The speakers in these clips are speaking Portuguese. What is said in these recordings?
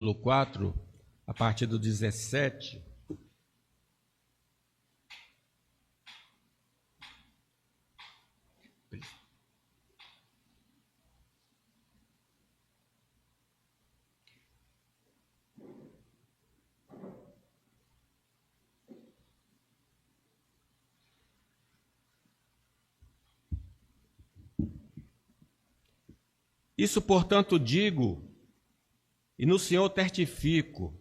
4, a partir do 17. Isso, portanto, digo, e no Senhor testifico,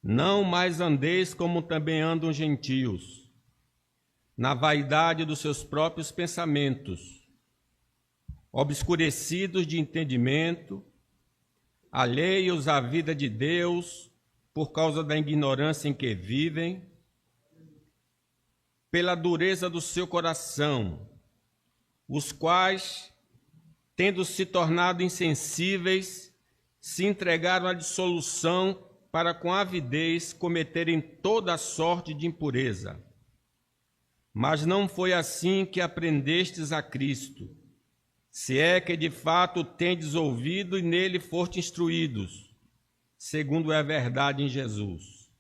não mais andeis como também andam os gentios, na vaidade dos seus próprios pensamentos, obscurecidos de entendimento, alheios à vida de Deus, por causa da ignorância em que vivem, pela dureza do seu coração, os quais, tendo se tornado insensíveis, se entregaram à dissolução para com avidez cometerem toda sorte de impureza. Mas não foi assim que aprendestes a Cristo, se é que de fato tendes ouvido e nele foste instruídos, segundo é a verdade em Jesus.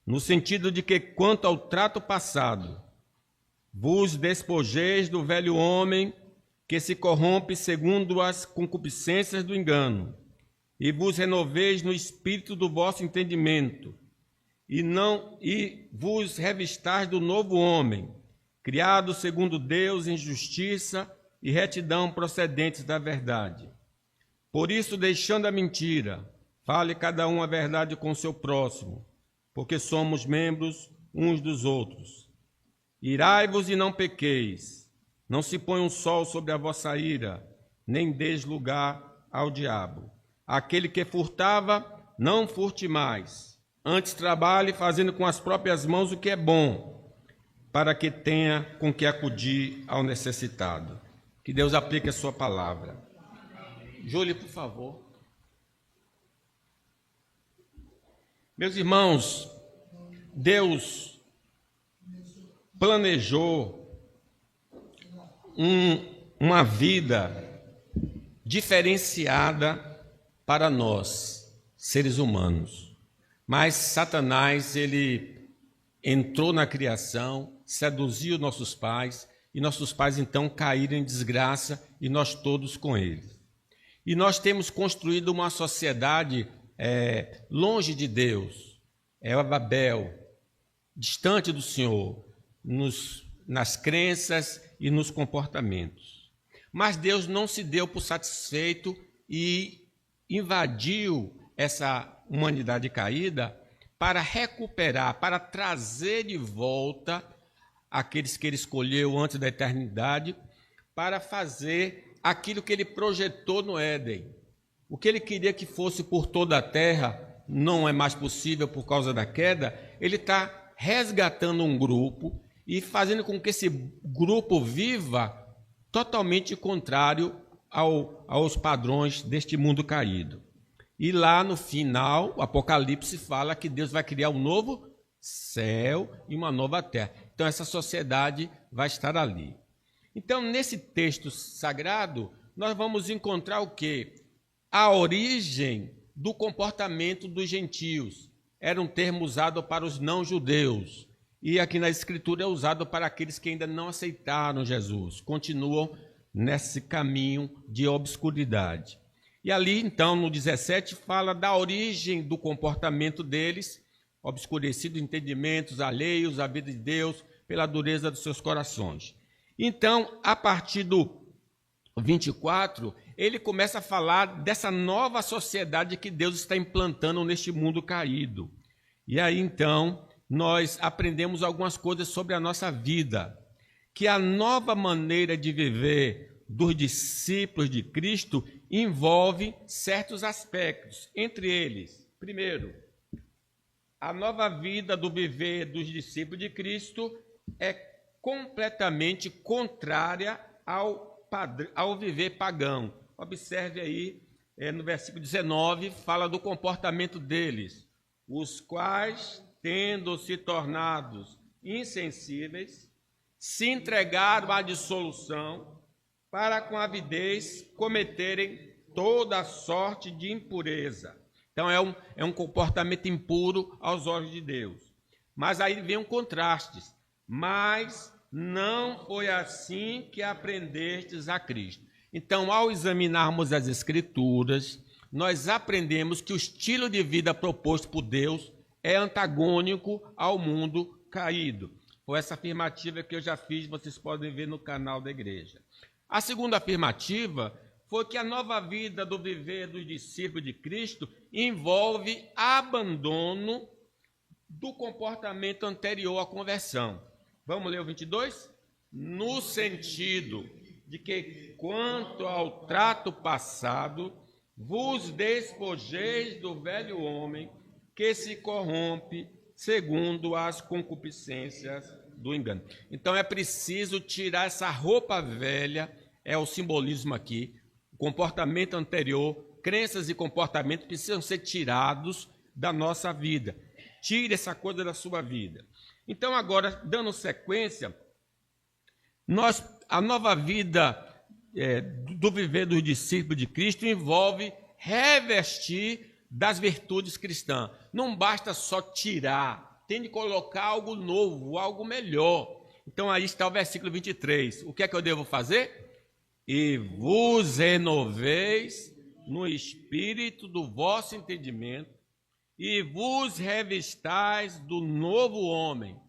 No sentido de que, quanto ao trato passado, vos despojeis do velho homem, que se corrompe segundo as concupiscências do engano, e vos renoveis no espírito do vosso entendimento, e vos revistais do novo homem, criado segundo Deus em justiça e retidão procedentes da verdade. Por isso, deixando a mentira, fale cada um a verdade com o seu próximo, porque somos membros uns dos outros. Irai-vos e não pequeis. Não se põe um sol sobre a vossa ira, nem deis lugar ao diabo. Aquele que furtava, não furte mais. Antes trabalhe fazendo com as próprias mãos o que é bom, para que tenha com que acudir ao necessitado. Que Deus aplique a sua palavra. Júlio, por favor. Meus irmãos, Deus planejou uma vida diferenciada para nós, seres humanos. Mas Satanás, ele entrou na criação, seduziu nossos pais, e nossos pais então caíram em desgraça, e nós todos com eles. E nós temos construído uma sociedade longe de Deus, Babel, distante do Senhor, nas crenças e nos comportamentos. Mas Deus não se deu por satisfeito e invadiu essa humanidade caída para recuperar, para trazer de volta aqueles que ele escolheu antes da eternidade, para fazer aquilo que ele projetou no Éden. O que ele queria que fosse por toda a terra, não é mais possível por causa da queda. Ele está resgatando um grupo e fazendo com que esse grupo viva totalmente contrário aos padrões deste mundo caído. E lá no final, o Apocalipse fala que Deus vai criar um novo céu e uma nova terra. Então essa sociedade vai estar ali. Então, nesse texto sagrado, nós vamos encontrar o quê? A origem do comportamento dos gentios. Era um termo usado para os não-judeus. E aqui na Escritura é usado para aqueles que ainda não aceitaram Jesus, continuam nesse caminho de obscuridade. E ali, então, no 17, fala da origem do comportamento deles, obscurecido entendimentos, alheios à vida de Deus, pela dureza dos seus corações. Então, a partir do 24, ele começa a falar dessa nova sociedade que Deus está implantando neste mundo caído. E aí, então, nós aprendemos algumas coisas sobre a nossa vida, que a nova maneira de viver dos discípulos de Cristo envolve certos aspectos, entre eles, primeiro, a nova vida do viver dos discípulos de Cristo é completamente contrária ao viver pagão. Observe aí, no versículo 19, fala do comportamento deles, os quais, tendo se tornados insensíveis, se entregaram à dissolução para com avidez cometerem toda sorte de impureza. Então é um comportamento impuro aos olhos de Deus. Mas aí vem um contraste. Mas não foi assim que aprendestes a Cristo. Então, ao examinarmos as Escrituras, nós aprendemos que o estilo de vida proposto por Deus é antagônico ao mundo caído. Foi essa afirmativa que eu já fiz, vocês podem ver no canal da igreja. A segunda afirmativa foi que a nova vida do viver dos discípulos de Cristo envolve abandono do comportamento anterior à conversão. Vamos ler o 22? No sentido de que, quanto ao trato passado, vos despojeis do velho homem que se corrompe segundo as concupiscências do engano. Então é preciso tirar essa roupa velha, é o simbolismo aqui, o comportamento anterior, crenças e comportamentos precisam ser tirados da nossa vida. Tire essa coisa da sua vida. Então agora, dando sequência, a nova vida do viver dos discípulos de Cristo envolve revestir das virtudes cristãs. Não basta só tirar, tem de colocar algo novo, algo melhor. Então aí está o versículo 23. O que é que eu devo fazer? E vos renoveis no espírito do vosso entendimento, e vos revistais do novo homem,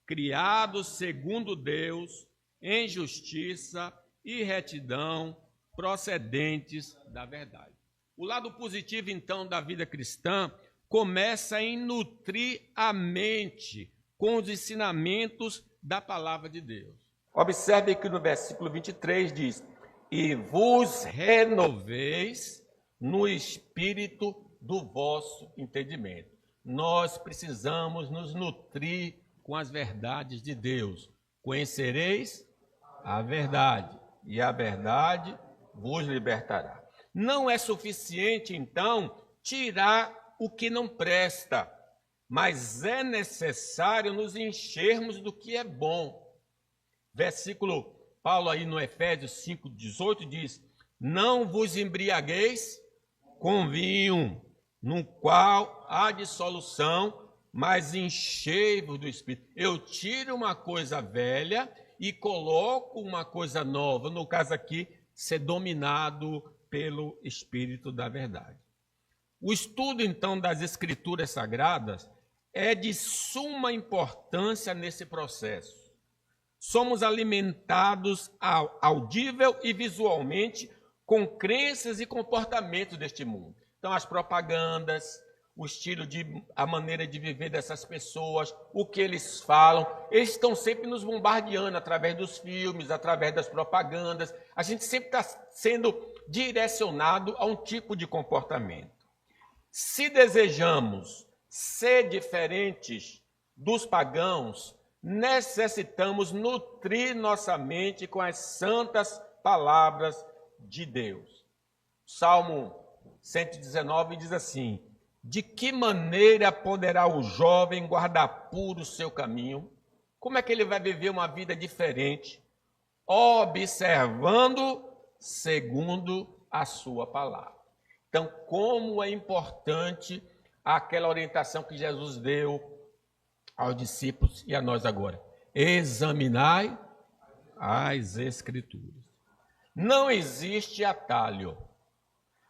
criado segundo Deus, em justiça e retidão, procedentes da verdade. O lado positivo, então, da vida cristã começa em nutrir a mente com os ensinamentos da palavra de Deus. Observe que no versículo 23 diz: e vos renoveis no espírito do vosso entendimento. Nós precisamos nos nutrir com as verdades de Deus. Conhecereis a verdade, e a verdade vos libertará. Não é suficiente, então, tirar o que não presta, mas é necessário nos enchermos do que é bom. Versículo Paulo aí no Efésios 5:18 diz: não vos embriagueis com vinho, no qual há dissolução, mas enchei-vos do Espírito. Eu tiro uma coisa velha e coloco uma coisa nova, no caso aqui, ser dominado pelo Espírito da verdade. O estudo, então, das Escrituras Sagradas é de suma importância nesse processo. Somos alimentados audível e visualmente com crenças e comportamentos deste mundo. Então, as propagandas, o estilo a maneira de viver dessas pessoas, o que eles falam, eles estão sempre nos bombardeando através dos filmes, através das propagandas. A gente sempre está sendo direcionado a um tipo de comportamento. Se desejamos ser diferentes dos pagãos, necessitamos nutrir nossa mente com as santas palavras de Deus. Salmo 119 diz assim: de que maneira poderá o jovem guardar puro o seu caminho? Como é que ele vai viver uma vida diferente? Observando segundo a sua palavra. Então, como é importante aquela orientação que Jesus deu aos discípulos e a nós agora. Examinai as Escrituras. Não existe atalho.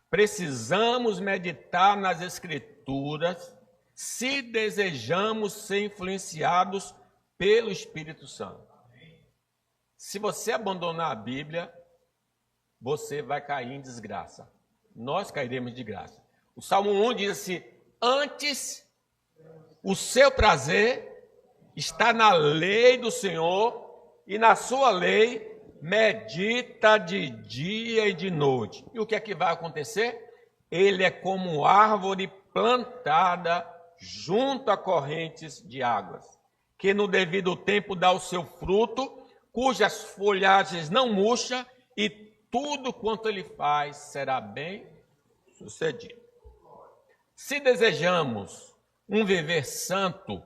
Precisamos meditar nas Escrituras se desejamos ser influenciados pelo Espírito Santo. Se você abandonar a Bíblia, você vai cair em desgraça. Nós cairemos de graça. O Salmo 1 diz assim: antes o seu prazer está na lei do Senhor, e na sua lei medita de dia e de noite. E o que é que vai acontecer? Ele é como árvore plantada junto a correntes de águas, que no devido tempo dá o seu fruto, cujas folhagens não murcham, e tudo quanto ele faz será bem sucedido. Se desejamos um viver santo,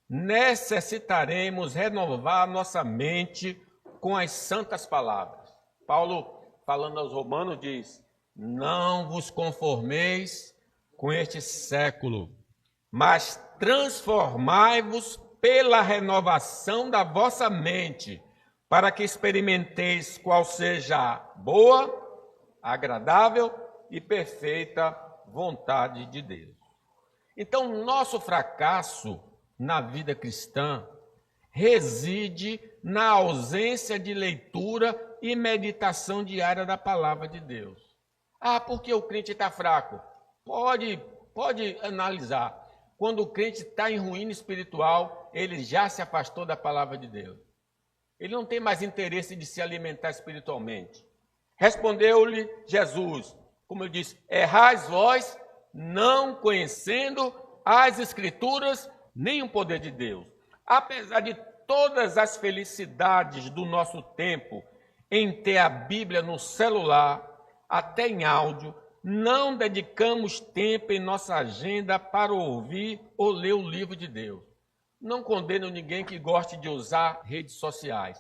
necessitaremos renovar nossa mente com as santas palavras. Paulo, falando aos Romanos, diz: não vos conformeis com este século, mas transformai-vos pela renovação da vossa mente, para que experimenteis qual seja a boa, agradável e perfeita vontade de Deus. Então, nosso fracasso na vida cristã reside na ausência de leitura e meditação diária da palavra de Deus. Ah, porque o crente está fraco? Pode analisar. Quando o crente está em ruína espiritual, ele já se afastou da palavra de Deus. Ele não tem mais interesse de se alimentar espiritualmente. Respondeu-lhe Jesus, como eu disse, errais vós, não conhecendo as Escrituras, nem o poder de Deus. Apesar de todas as felicidades do nosso tempo em ter a Bíblia no celular, até em áudio, não dedicamos tempo em nossa agenda para ouvir ou ler o livro de Deus. Não condeno ninguém que goste de usar redes sociais,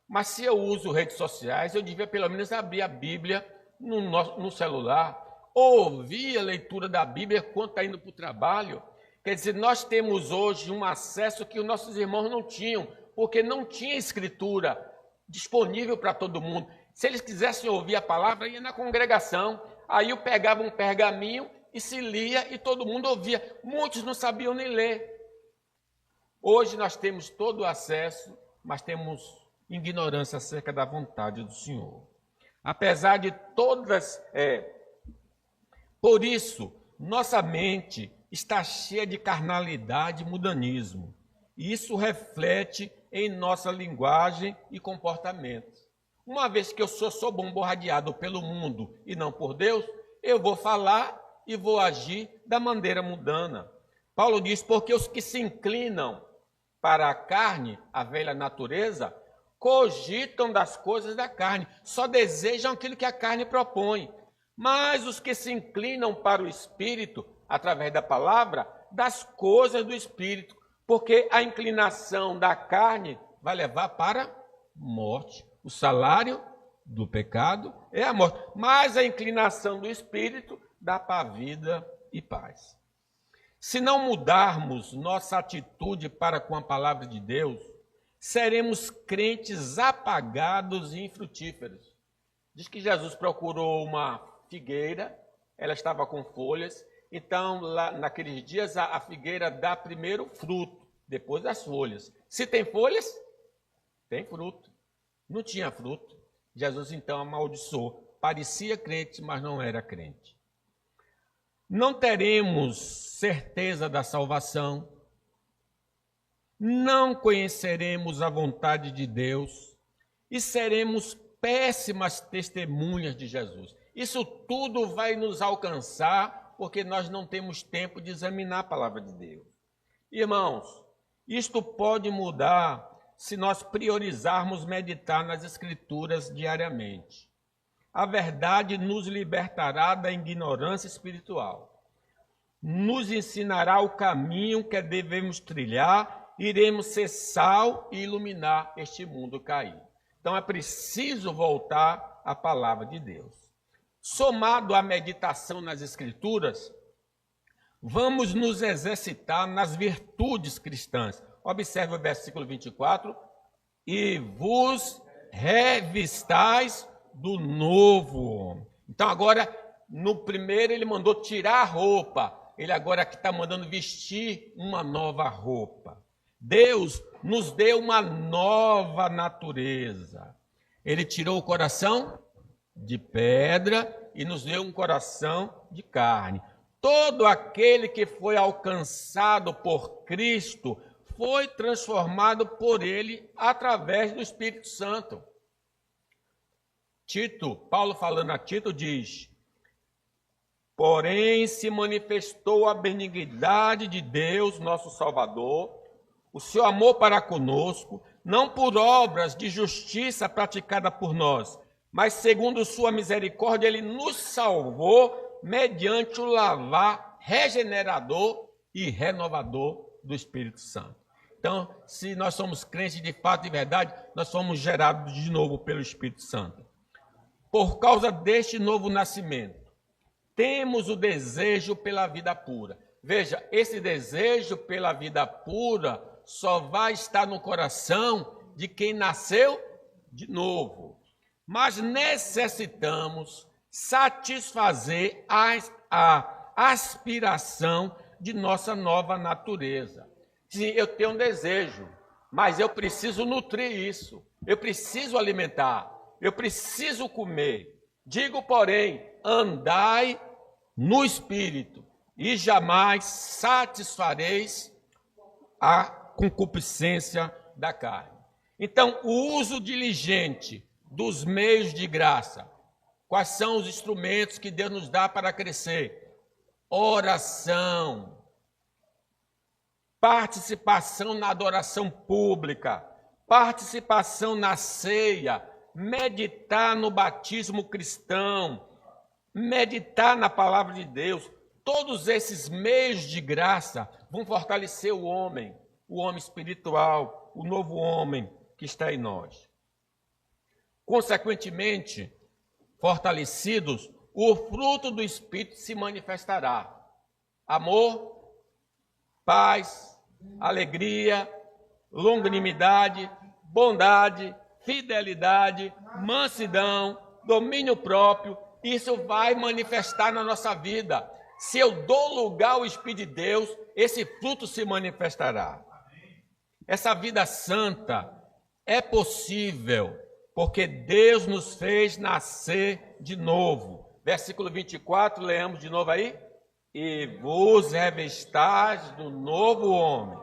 mas se eu uso redes sociais, eu devia pelo menos abrir a Bíblia no celular, ouvir a leitura da Bíblia quando está indo para o trabalho. Quer dizer, nós temos hoje um acesso que os nossos irmãos não tinham, porque não tinha escritura disponível para todo mundo. Se eles quisessem ouvir a palavra, ia na congregação, aí eu pegava um pergaminho e se lia e todo mundo ouvia. Muitos não sabiam nem ler. Hoje nós temos todo o acesso, mas temos ignorância acerca da vontade do Senhor. Apesar de todas... Por isso, nossa mente está cheia de carnalidade e mudanismo. E isso reflete em nossa linguagem e comportamento. Uma vez que eu sou bombardeado pelo mundo e não por Deus, eu vou falar e vou agir da maneira mundana. Paulo diz, porque os que se inclinam para a carne, a velha natureza, cogitam das coisas da carne, só desejam aquilo que a carne propõe. Mas os que se inclinam para o Espírito, através da palavra, das coisas do Espírito, porque a inclinação da carne vai levar para morte. O salário do pecado é a morte, mas a inclinação do Espírito dá para a vida e paz. Se não mudarmos nossa atitude para com a palavra de Deus, seremos crentes apagados e infrutíferos. Diz que Jesus procurou uma figueira, ela estava com folhas, então lá naqueles dias a figueira dá primeiro fruto, depois as folhas. Se tem folhas, tem fruto. Não tinha fruto. Jesus então amaldiçoou. Parecia crente, mas não era crente. Não teremos certeza da salvação. Não conheceremos a vontade de Deus. E seremos péssimas testemunhas de Jesus. Isso tudo vai nos alcançar porque nós não temos tempo de examinar a palavra de Deus. Irmãos, isto pode mudar se nós priorizarmos meditar nas Escrituras diariamente. A verdade nos libertará da ignorância espiritual. Nos ensinará o caminho que devemos trilhar, iremos ser sal e iluminar este mundo caído. Então é preciso voltar à palavra de Deus. Somado à meditação nas Escrituras, vamos nos exercitar nas virtudes cristãs. Observe o versículo 24. E vos revistais do novo homem. Então agora, no primeiro ele mandou tirar a roupa. Ele agora aqui está mandando vestir uma nova roupa. Deus nos deu uma nova natureza. Ele tirou o coração de pedra e nos deu um coração de carne. Todo aquele que foi alcançado por Cristo foi transformado por ele através do Espírito Santo. Paulo falando a Tito diz, porém se manifestou a benignidade de Deus, nosso Salvador, o seu amor para conosco, não por obras de justiça praticada por nós, mas segundo sua misericórdia, ele nos salvou mediante o lavar regenerador e renovador do Espírito Santo. Então, se nós somos crentes de fato e verdade, nós somos gerados de novo pelo Espírito Santo. Por causa deste novo nascimento, temos o desejo pela vida pura. Veja, esse desejo pela vida pura só vai estar no coração de quem nasceu de novo. Mas necessitamos satisfazer a aspiração de nossa nova natureza. Sim, eu tenho um desejo, mas eu preciso nutrir isso. Eu preciso alimentar, eu preciso comer. Digo, porém, andai no Espírito e jamais satisfareis a concupiscência da carne. Então, o uso diligente dos meios de graça. Quais são os instrumentos que Deus nos dá para crescer? Oração, participação na adoração pública, participação na ceia, meditar no batismo cristão, meditar na palavra de Deus. Todos esses meios de graça vão fortalecer o homem espiritual, o novo homem que está em nós. Consequentemente, fortalecidos, o fruto do Espírito se manifestará. Amor, paz, alegria, longanimidade, bondade, fidelidade, mansidão, domínio próprio. Isso vai manifestar na nossa vida. Se eu dou lugar ao Espírito de Deus, esse fruto se manifestará. Essa vida santa é possível porque Deus nos fez nascer de novo. Versículo 24, leamos de novo aí. E vos revestais do novo homem,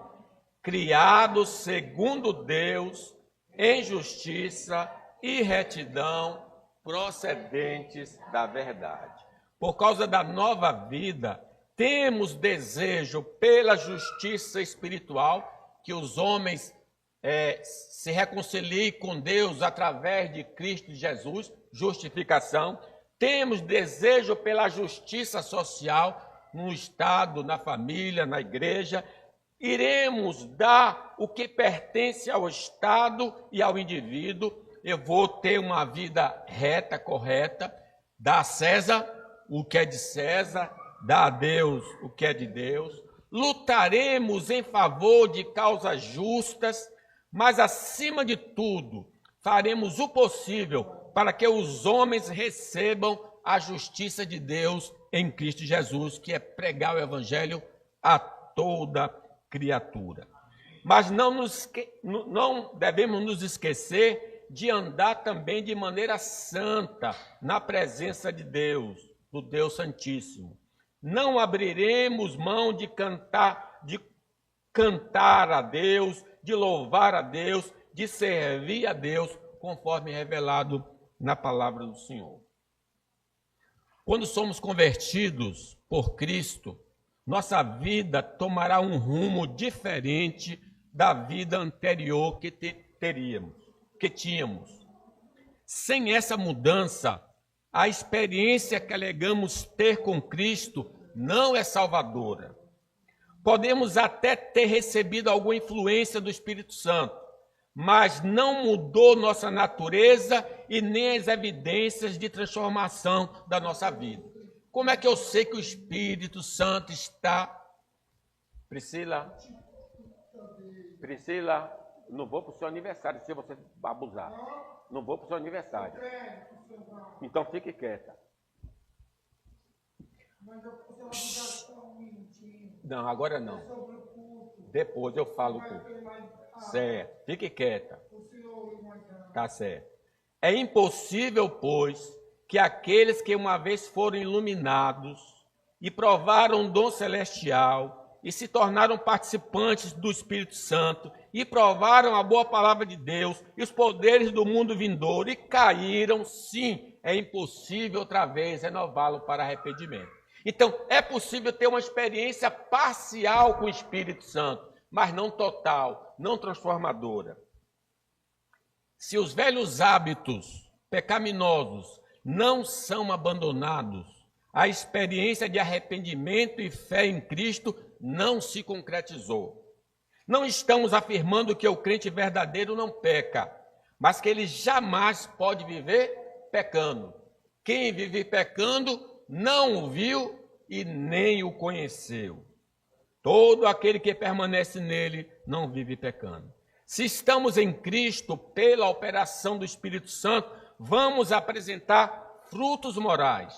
criado segundo Deus, em justiça e retidão, procedentes da verdade. Por causa da nova vida, temos desejo pela justiça espiritual, que os homens se reconciliem com Deus através de Cristo Jesus, justificação. Temos desejo pela justiça social no Estado, na família, na igreja. Iremos dar o que pertence ao Estado e ao indivíduo. Eu vou ter uma vida reta, correta, dar a César o que é de César, dar a Deus o que é de Deus. Lutaremos em favor de causas justas, mas acima de tudo, faremos o possível para que os homens recebam a justiça de Deus em Cristo Jesus, que é pregar o Evangelho a toda criatura. Mas não devemos nos esquecer de andar também de maneira santa na presença de Deus, do Deus Santíssimo. Não abriremos mão de cantar a Deus, de louvar a Deus, de servir a Deus, conforme revelado na palavra do Senhor. Quando somos convertidos por Cristo, nossa vida tomará um rumo diferente da vida anterior que tínhamos. Sem essa mudança, a experiência que alegamos ter com Cristo não é salvadora. Podemos até ter recebido alguma influência do Espírito Santo, mas não mudou nossa natureza e nem as evidências de transformação da nossa vida. Como é que eu sei que o Espírito Santo está... Priscila, não vou para o seu aniversário se você abusar. Não vou para o seu aniversário. Então fique quieta. Não, agora não. Depois eu falo tudo. Certo, fique quieta. Tá certo. É impossível, pois, que aqueles que uma vez foram iluminados e provaram o dom celestial e se tornaram participantes do Espírito Santo e provaram a boa palavra de Deus e os poderes do mundo vindouro e caíram, sim, é impossível outra vez renová-lo para arrependimento. Então, é possível ter uma experiência parcial com o Espírito Santo, mas não total, não transformadora. Se os velhos hábitos pecaminosos não são abandonados, a experiência de arrependimento e fé em Cristo não se concretizou. Não estamos afirmando que o crente verdadeiro não peca, mas que ele jamais pode viver pecando. Quem vive pecando não o viu e nem o conheceu. Todo aquele que permanece nele não vive pecando. Se estamos em Cristo, pela operação do Espírito Santo, vamos apresentar frutos morais.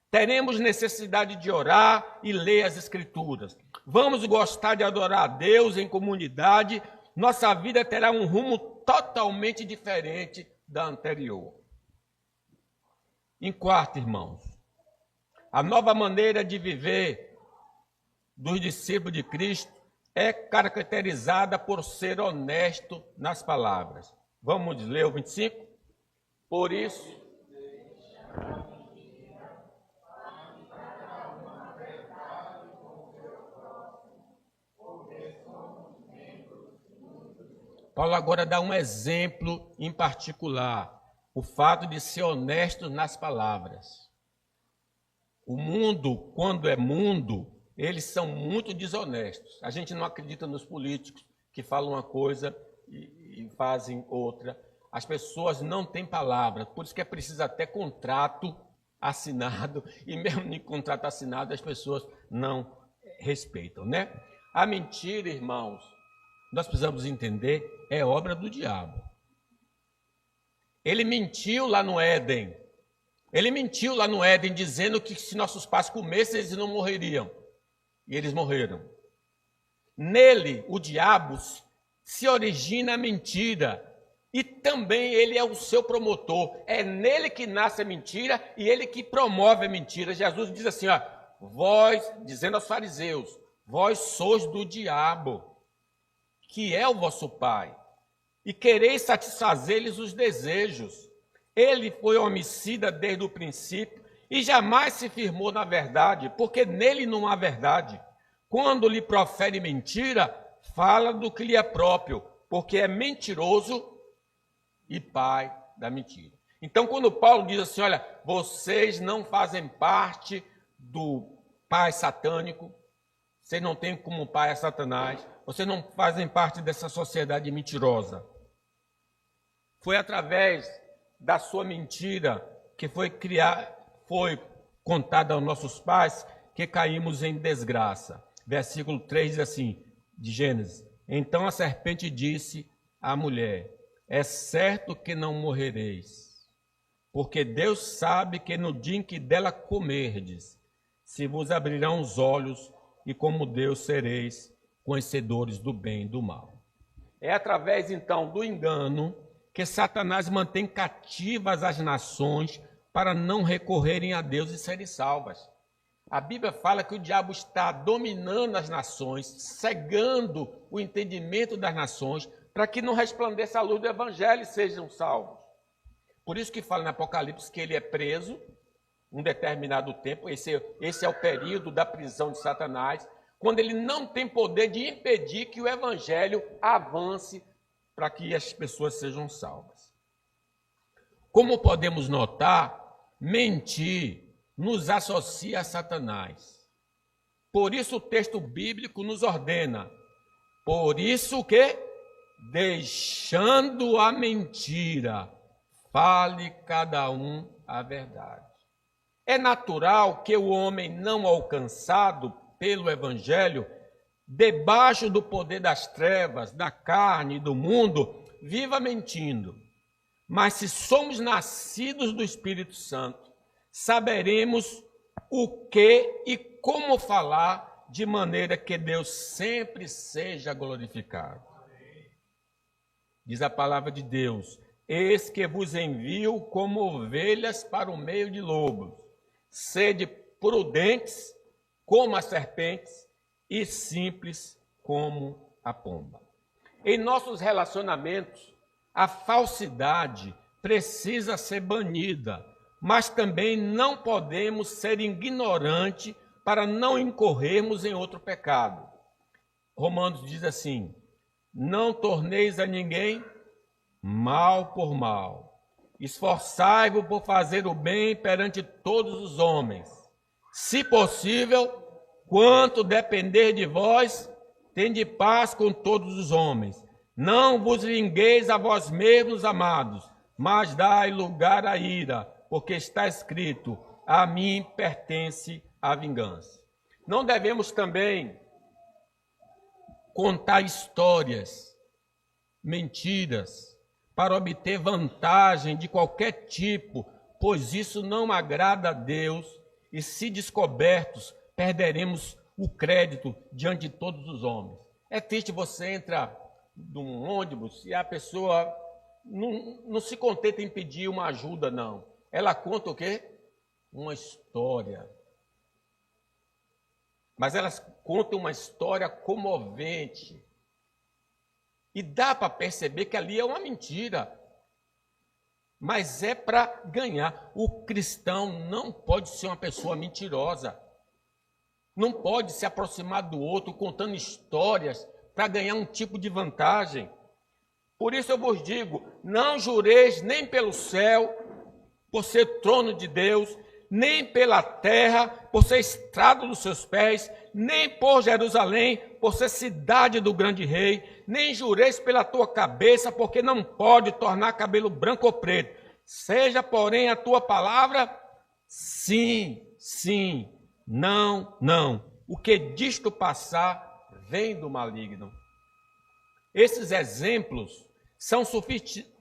Teremos necessidade de orar e ler as Escrituras. Vamos gostar de adorar a Deus em comunidade. Nossa vida terá um rumo totalmente diferente da anterior. Em quarto, irmãos, a nova maneira de viver dos discípulos de Cristo é caracterizada por ser honesto nas palavras. Vamos ler o 25? Por isso, Paulo agora dá um exemplo em particular, o fato de ser honesto nas palavras. O mundo, quando é mundo, eles são muito desonestos. A gente não acredita nos políticos que falam uma coisa e fazem outra. As pessoas não têm palavra, por isso que é preciso até contrato assinado, e mesmo em contrato assinado as pessoas não respeitam, né? A mentira, irmãos, nós precisamos entender, é obra do diabo. Ele mentiu lá no Éden. Ele mentiu lá no Éden dizendo que se nossos pais comessem, eles não morreriam. E eles morreram. Nele, o diabo, se origina a mentira. E também ele é o seu promotor. É nele que nasce a mentira e ele que promove a mentira. Jesus diz assim, ó, vós, dizendo aos fariseus, vós sois do diabo, que é o vosso pai, e quereis satisfazer-lhes os desejos. Ele foi homicida desde o princípio e jamais se firmou na verdade, porque nele não há verdade. Quando lhe profere mentira, fala do que lhe é próprio, porque é mentiroso e pai da mentira. Então, quando Paulo diz assim, olha, vocês não fazem parte do pai satânico, vocês não têm como pai a Satanás, vocês não fazem parte dessa sociedade mentirosa. Foi através da sua mentira que foi contada aos nossos pais que caímos em desgraça. Versículo 3 diz assim, de Gênesis, então a serpente disse à mulher, é certo que não morrereis, porque Deus sabe que no dia em que dela comerdes, se vos abrirão os olhos e como Deus sereis conhecedores do bem e do mal. É através, então, do engano que Satanás mantém cativas as nações para não recorrerem a Deus e serem salvas. A Bíblia fala que o diabo está dominando as nações, cegando o entendimento das nações, para que não resplandeça a luz do Evangelho e sejam salvos. Por isso que fala no Apocalipse que ele é preso um determinado tempo, esse é o período da prisão de Satanás, quando ele não tem poder de impedir que o Evangelho avance para que as pessoas sejam salvas. Como podemos notar, mentir nos associa a Satanás. Por isso o texto bíblico nos ordena, por isso que, deixando a mentira, fale cada um a verdade. É natural que o homem não alcançado pelo Evangelho, debaixo do poder das trevas, da carne e do mundo, viva mentindo. Mas se somos nascidos do Espírito Santo, saberemos o que e como falar de maneira que Deus sempre seja glorificado. Diz a palavra de Deus, eis que vos envio como ovelhas para o meio de lobos. Sede prudentes como as serpentes e simples como a pomba. Em nossos relacionamentos, a falsidade precisa ser banida, mas também não podemos ser ignorantes para não incorrermos em outro pecado. Romanos diz assim, não torneis a ninguém mal por mal. Esforçai-vos por fazer o bem perante todos os homens. Se possível, quanto depender de vós, tende paz com todos os homens. Não vos vingueis a vós mesmos, amados, mas dai lugar à ira, porque está escrito, a mim pertence a vingança. Não devemos também contar histórias, mentiras, para obter vantagem de qualquer tipo, pois isso não agrada a Deus, e se descobertos, perderemos o crédito diante de todos os homens. É triste você entrar num ônibus e a pessoa não se contenta em pedir uma ajuda, não. Ela conta o quê? Uma história. Mas elas contam uma história comovente. E dá para perceber que ali é uma mentira. Mas é para ganhar. O cristão não pode ser uma pessoa mentirosa. Não pode se aproximar do outro contando histórias para ganhar um tipo de vantagem. Por isso eu vos digo, não jureis nem pelo céu, por ser trono de Deus, nem pela terra, por ser estrado dos seus pés, nem por Jerusalém, por ser cidade do grande rei, nem jureis pela tua cabeça, porque não pode tornar cabelo branco ou preto. Seja, porém, a tua palavra, sim, sim, não, não. O que disto passar vem do maligno. Esses exemplos são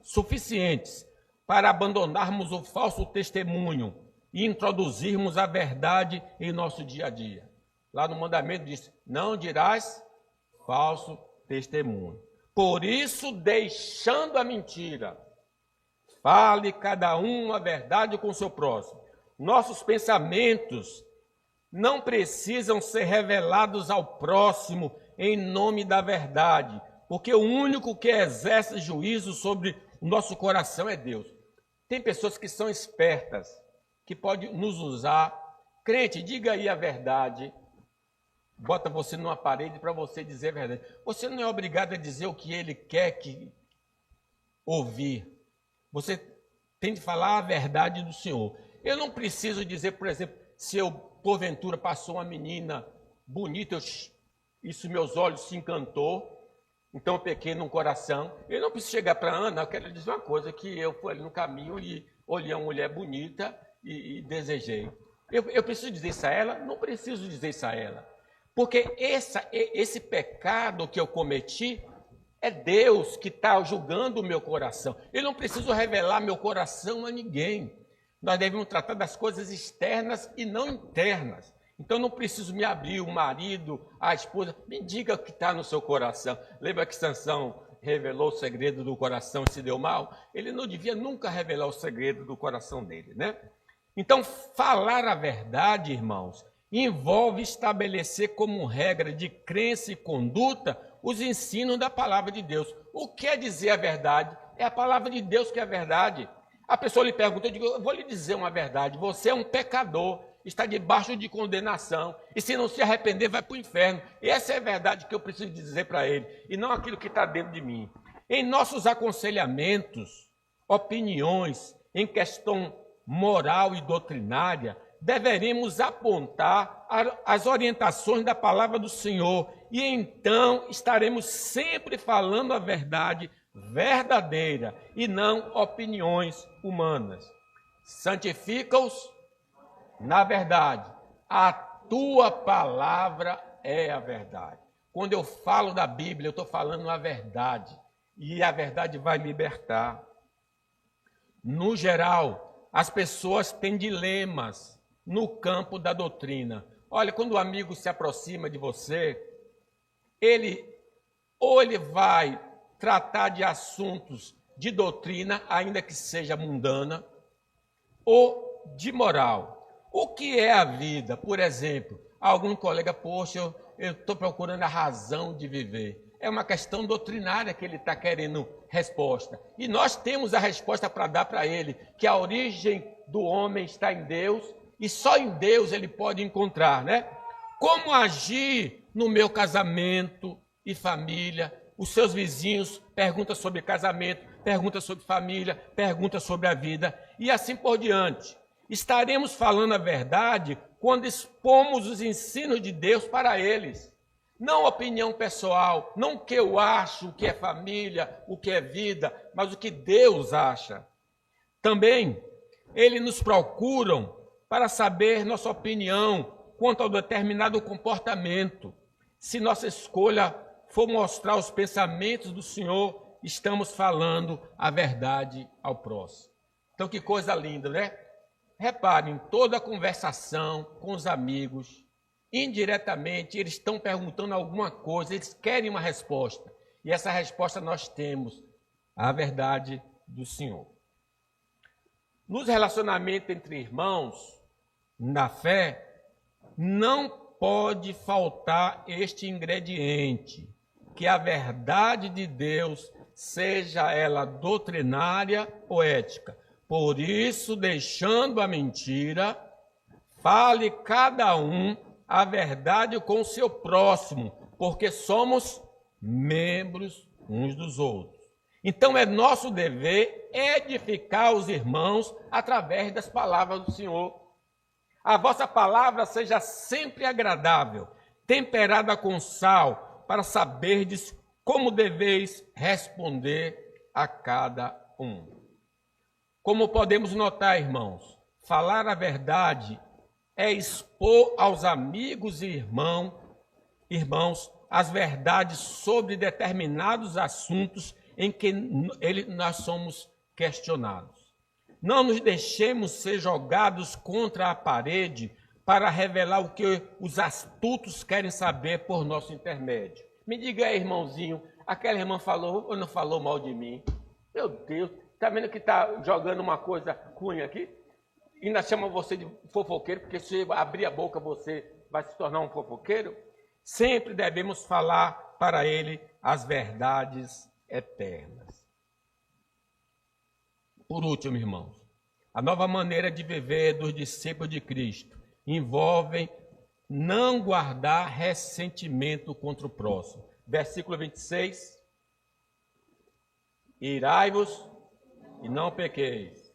suficientes para abandonarmos o falso testemunho e introduzirmos a verdade em nosso dia a dia. Lá no mandamento diz, não dirás falso testemunho. Por isso, deixando a mentira, fale cada um a verdade com o seu próximo. Nossos pensamentos não precisam ser revelados ao próximo em nome da verdade, porque o único que exerce juízo sobre o nosso coração é Deus. Tem pessoas que são espertas, que podem nos usar. Crente, diga aí a verdade. Bota você numa parede para você dizer a verdade. Você não é obrigado a dizer o que ele quer que ouvir. Você tem de falar a verdade do Senhor. Eu não preciso dizer, por exemplo, se eu, porventura, passou uma menina bonita, isso meus olhos se encantou, então eu pequei no coração. Eu não preciso chegar para Ana, eu quero dizer uma coisa, que eu fui ali no caminho e olhei uma mulher bonita e desejei. Eu preciso dizer isso a ela? Não preciso dizer isso a ela. Porque esse pecado que eu cometi, é Deus que está julgando o meu coração. Eu não preciso revelar meu coração a ninguém. Nós devemos tratar das coisas externas e não internas. Então, não preciso me abrir, o marido, a esposa, me diga o que está no seu coração. Lembra que Sansão revelou o segredo do coração e se deu mal? Ele não devia nunca revelar o segredo do coração dele, né? Então, falar a verdade, irmãos, envolve estabelecer como regra de crença e conduta os ensinos da palavra de Deus. O que é dizer a verdade? É a palavra de Deus que é a verdade. A pessoa lhe pergunta, eu digo, eu vou lhe dizer uma verdade, você é um pecador, está debaixo de condenação, e se não se arrepender vai para o inferno. E essa é a verdade que eu preciso dizer para ele, e não aquilo que está dentro de mim. Em nossos aconselhamentos, opiniões, em questão moral e doutrinária, deveremos apontar as orientações da palavra do Senhor, e então estaremos sempre falando a verdade verdadeira e não opiniões humanas. Santifica-os na verdade. A tua palavra é a verdade. Quando eu falo da Bíblia, eu estou falando a verdade. E a verdade vai libertar. No geral, as pessoas têm dilemas no campo da doutrina. Olha, quando o amigo se aproxima de você, ele vai tratar de assuntos de doutrina, ainda que seja mundana, ou de moral. O que é a vida? Por exemplo, algum colega, poxa, eu estou procurando a razão de viver. É uma questão doutrinária que ele está querendo resposta. E nós temos a resposta para dar para ele, que a origem do homem está em Deus, e só em Deus ele pode encontrar, né? Como agir no meu casamento e família? Os seus vizinhos perguntam sobre casamento, perguntam sobre família, perguntam sobre a vida, e assim por diante. Estaremos falando a verdade quando expomos os ensinos de Deus para eles. Não opinião pessoal, não o que eu acho, o que é família, o que é vida, mas o que Deus acha. Também, eles nos procuram para saber nossa opinião quanto ao determinado comportamento. Se nossa escolha for mostrar os pensamentos do Senhor, estamos falando a verdade ao próximo. Então, que coisa linda, né? Reparem, toda a conversação com os amigos, indiretamente, eles estão perguntando alguma coisa, eles querem uma resposta. E essa resposta nós temos, a verdade do Senhor. Nos relacionamentos entre irmãos, na fé, não pode faltar este ingrediente, que a verdade de Deus, seja ela doutrinária ou ética. Por isso, deixando a mentira, fale cada um a verdade com o seu próximo, porque somos membros uns dos outros. Então é nosso dever edificar os irmãos através das palavras do Senhor. A vossa palavra seja sempre agradável, temperada com sal, para saberdes como deveis responder a cada um. Como podemos notar, irmãos, falar a verdade é expor aos amigos e irmãos as verdades sobre determinados assuntos em que nós somos questionados. Não nos deixemos ser jogados contra a parede para revelar o que os astutos querem saber por nosso intermédio. Me diga aí, irmãozinho, aquela irmã falou ou não falou mal de mim? Meu Deus, está vendo que está jogando uma coisa ruim aqui? E ainda chama você de fofoqueiro, porque se abrir a boca você vai se tornar um fofoqueiro? Sempre devemos falar para ele as verdades eternas. Por último, irmãos, a nova maneira de viver dos discípulos de Cristo envolve não guardar ressentimento contra o próximo. Versículo 26. Irai-vos e não pequeis.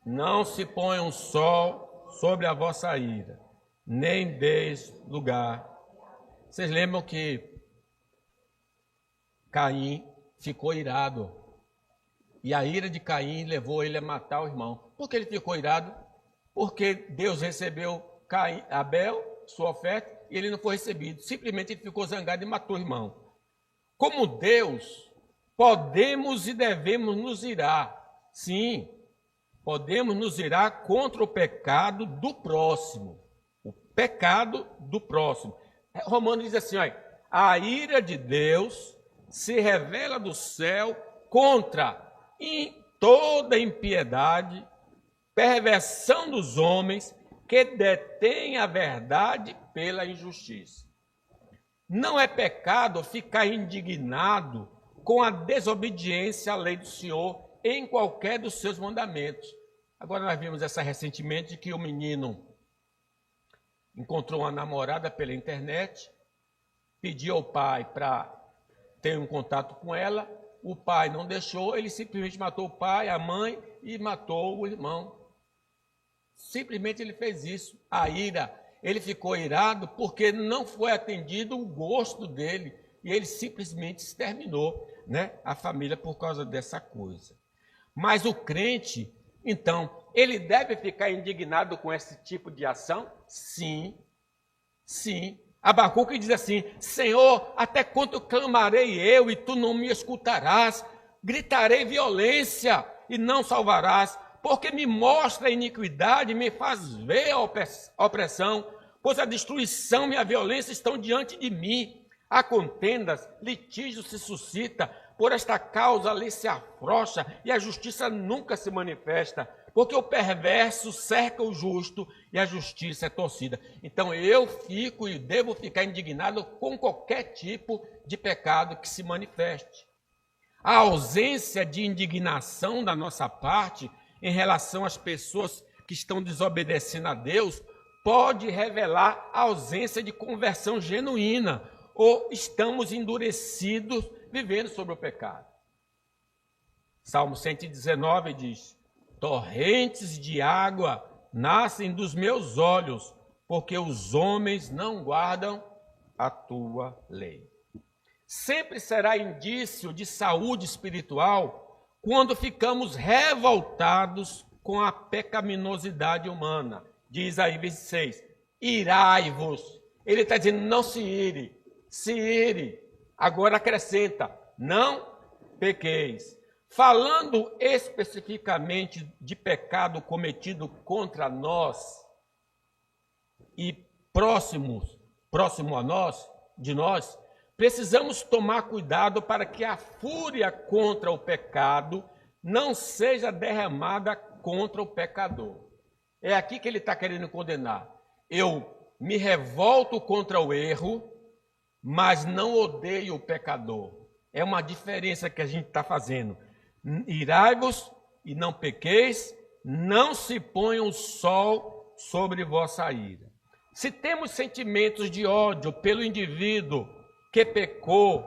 Não se ponha um sol sobre a vossa ira, nem deis lugar. Vocês lembram que Caim ficou irado. E a ira de Caim levou ele a matar o irmão. Por que ele ficou irado? Porque Deus recebeu Abel, sua oferta, e ele não foi recebido. Simplesmente ele ficou zangado e matou o irmão. Como Deus, podemos e devemos nos irar. Sim, podemos nos irar contra o pecado do próximo. O pecado do próximo. Romanos diz assim, olha, a ira de Deus se revela do céu contra toda impiedade, perversão dos homens que detêm a verdade pela injustiça. Não é pecado ficar indignado com a desobediência à lei do Senhor em qualquer dos seus mandamentos. Agora nós vimos essa recentemente que o menino encontrou uma namorada pela internet, pediu ao pai para ter um contato com ela, o pai não deixou, ele simplesmente matou o pai, a mãe e matou o irmão. Simplesmente ele fez isso. A ira, ele ficou irado porque não foi atendido o gosto dele e ele simplesmente exterminou, a família por causa dessa coisa. Mas o crente, então, ele deve ficar indignado com esse tipo de ação? Sim, sim. Abacuque diz assim, Senhor, até quanto clamarei eu e tu não me escutarás? Gritarei violência e não salvarás, porque me mostra a iniquidade e me faz ver a opressão, pois a destruição e a violência estão diante de mim. Há contendas, litígio se suscita, por esta causa a lei se afrouxa e a justiça nunca se manifesta, porque o perverso cerca o justo e a justiça é torcida. Então eu fico e devo ficar indignado com qualquer tipo de pecado que se manifeste. A ausência de indignação da nossa parte em relação às pessoas que estão desobedecendo a Deus pode revelar a ausência de conversão genuína ou estamos endurecidos vivendo sobre o pecado. Salmo 119 diz, torrentes de água nascem dos meus olhos, porque os homens não guardam a tua lei. Sempre será indício de saúde espiritual quando ficamos revoltados com a pecaminosidade humana. diz aí, 26, irai-vos. Ele está dizendo, não se ire. Agora acrescenta, não pequeis. Falando especificamente de pecado cometido contra nós e próximo a nós, de nós, precisamos tomar cuidado para que a fúria contra o pecado não seja derramada contra o pecador. É aqui que ele está querendo condenar. Eu me revolto contra o erro, mas não odeio o pecador. É uma diferença que a gente está fazendo. Irai-vos e não pequeis, não se ponha o sol sobre vossa ira. Se temos sentimentos de ódio pelo indivíduo que pecou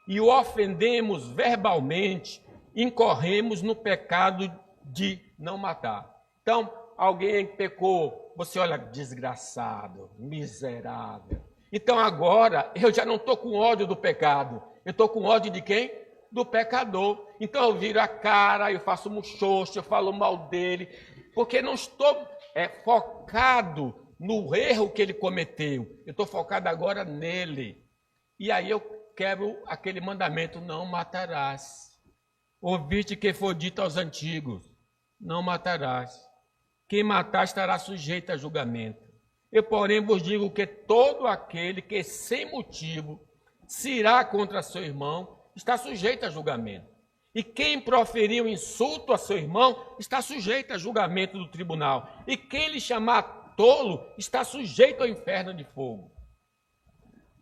e o ofendemos verbalmente, incorremos no pecado de não matar. Então, alguém que pecou, você olha, desgraçado, miserável. Então agora, eu já não estou com ódio do pecado, eu estou com ódio de quem? Do pecador. Então eu viro a cara, eu faço muxoxo, eu falo mal dele, porque não estou focado no erro que ele cometeu, eu estou focado agora nele. E aí eu quebro aquele mandamento, não matarás. Ouviste que foi dito aos antigos, não matarás. Quem matar estará sujeito a julgamento. Eu, porém, vos digo que todo aquele que sem motivo se irá contra seu irmão está sujeito a julgamento. E quem proferiu insulto a seu irmão está sujeito a julgamento do tribunal. E quem lhe chamar tolo está sujeito ao inferno de fogo.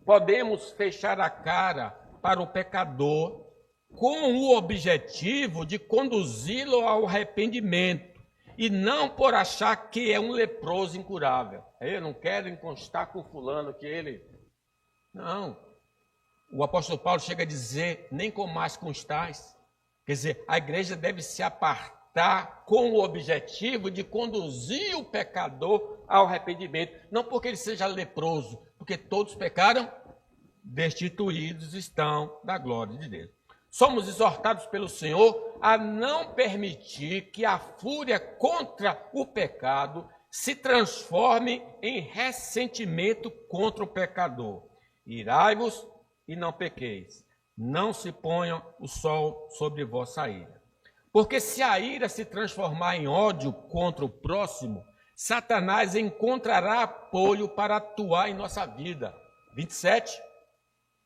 Podemos fechar a cara para o pecador com o objetivo de conduzi-lo ao arrependimento e não por achar que é um leproso incurável. Eu não quero encostar com fulano que ele... Não. O apóstolo Paulo chega a dizer, nem com mais constais. Quer dizer, a igreja deve se apartar com o objetivo de conduzir o pecador ao arrependimento. Não porque ele seja leproso, porque todos pecaram, destituídos estão da glória de Deus. Somos exortados pelo Senhor a não permitir que a fúria contra o pecado se transforme em ressentimento contra o pecador. Irai-vos e não pequeis. Não se ponha o sol sobre vossa ira. Porque se a ira se transformar em ódio contra o próximo, Satanás encontrará apoio para atuar em nossa vida. 27.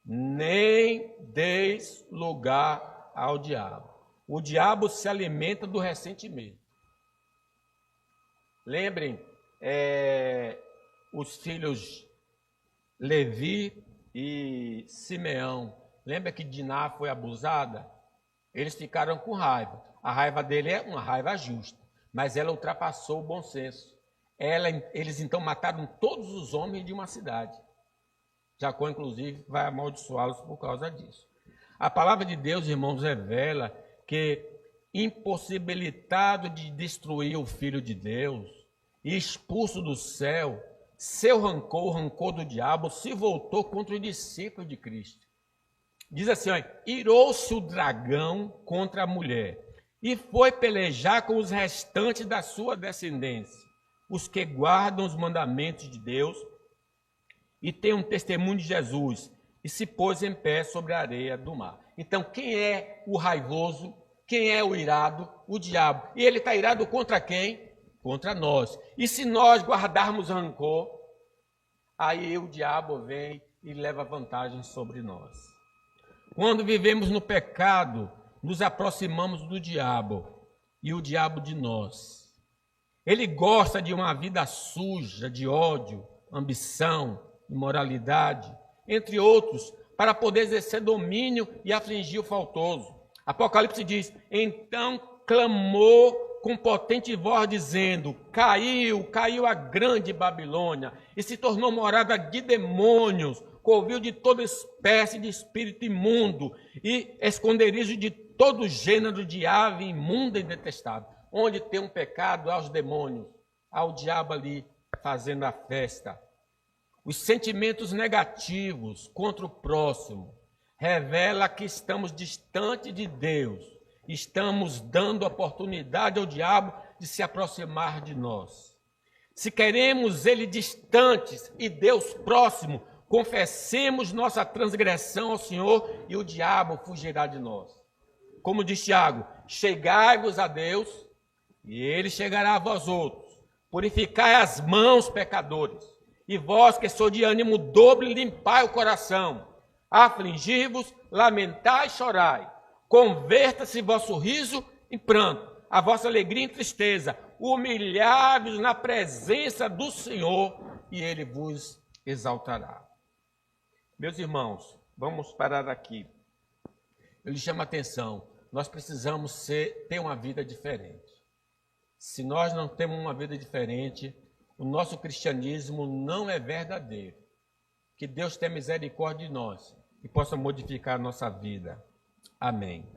Nem deis lugar ao diabo. O diabo se alimenta do ressentimento. Lembrem, os filhos Levi e Simeão. Lembra que Diná foi abusada? Eles ficaram com raiva. A raiva dele é uma raiva justa, mas ela ultrapassou o bom senso. Eles então mataram todos os homens de uma cidade. Jacó, inclusive, vai amaldiçoá-los por causa disso. A palavra de Deus, irmãos, revela que, impossibilitado de destruir o Filho de Deus e expulso do céu, seu rancor, o rancor do diabo, se voltou contra os discípulos de Cristo. Diz assim, irou-se o dragão contra a mulher e foi pelejar com os restantes da sua descendência, os que guardam os mandamentos de Deus e tem um testemunho de Jesus, e se pôs em pé sobre a areia do mar. Então, quem é o raivoso? Quem é o irado? O diabo. E ele está irado contra quem? Contra nós. E se nós guardarmos rancor, aí o diabo vem e leva vantagem sobre nós. Quando vivemos no pecado, nos aproximamos do diabo, e o diabo de nós. Ele gosta de uma vida suja, de ódio, ambição, imoralidade, entre outros, para poder exercer domínio e afligir o faltoso. Apocalipse diz, então clamou com potente voz, dizendo, caiu a grande Babilônia, e se tornou morada de demônios, covil de toda espécie de espírito imundo, e esconderijo de todo gênero de ave imunda e detestável. Onde tem um pecado, há os demônios, há o diabo ali fazendo a festa. Os sentimentos negativos contra o próximo revela que estamos distante de Deus. Estamos dando oportunidade ao diabo de se aproximar de nós. Se queremos Ele distantes e Deus próximo, confessemos nossa transgressão ao Senhor e o diabo fugirá de nós. Como diz Tiago, chegai-vos a Deus e Ele chegará a vós outros. Purificai as mãos, pecadores, e vós que sois de ânimo dobre, limpai o coração. Afligi-vos, lamentai e chorai. Converta-se vosso riso em pranto, a vossa alegria em tristeza. Humilhai-vos na presença do Senhor e Ele vos exaltará. Meus irmãos, vamos parar aqui. Eu lhes chamo a atenção. Nós precisamos ter uma vida diferente. Se nós não temos uma vida diferente, o nosso cristianismo não é verdadeiro. Que Deus tenha misericórdia de nós e possa modificar a nossa vida. Amém.